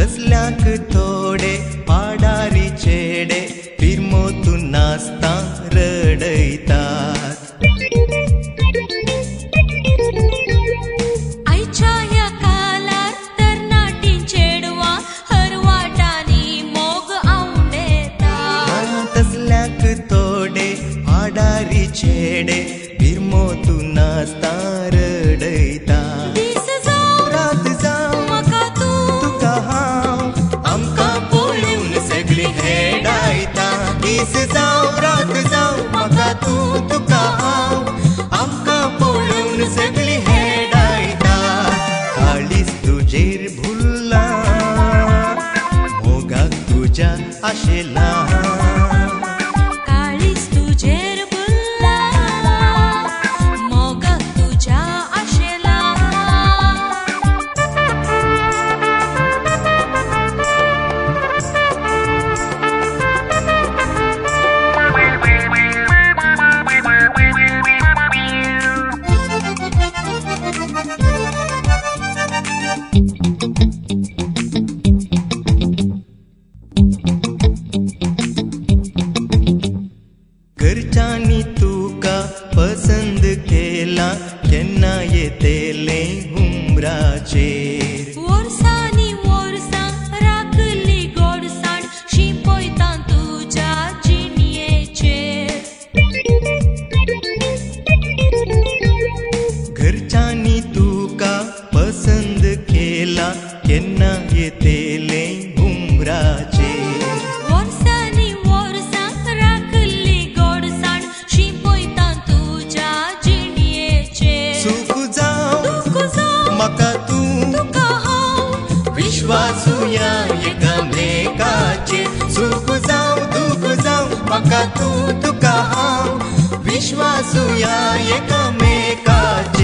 तसल्याक थोडे पाडारी चेडे फिरमोतून नाचता रडयतात. आयच्या ह्या कालार तरणाटी चेडवां हरवाटांनी मोग आवडेता. तसल्याक थोडे पाडारी चेडे फिरमोतून नाचता रडयता. रात जावं म्हाका तूं तुका हांव आमकां पळोवन सगळीं हेडायता. दीस जावं रात जावं म्हाका तूं तुका हांव आमकां पळोवन सगळीं हेडायता. काळीज तुजेर भुल्ला मोगाक तुज्या आशेला. काळीज तुजेर भुल्ला मोगाक तुज्या आशेला. घरच्यांनी तुका पसंद केला केन्ना येतेले हुंबराचेर. वर्सांनी वर्सां राखली गोडसाण शिंपयता तुज्या जिणयेचेर. घरच्यांनी तुका पसंद केला केन्ना येतेले हुंबराचेर. वर्सांनी वर्सां राखली गोडसाण शिंपयता तुज्या जिणयेचेर. सुख जावं दूख जावं म्हाका तूं तुका हांव विश्वासूया एकामेकाचेर. सुख जावं दूख जावं म्हाका तूं तुका हांव विश्वासूया एकामेकाचेर.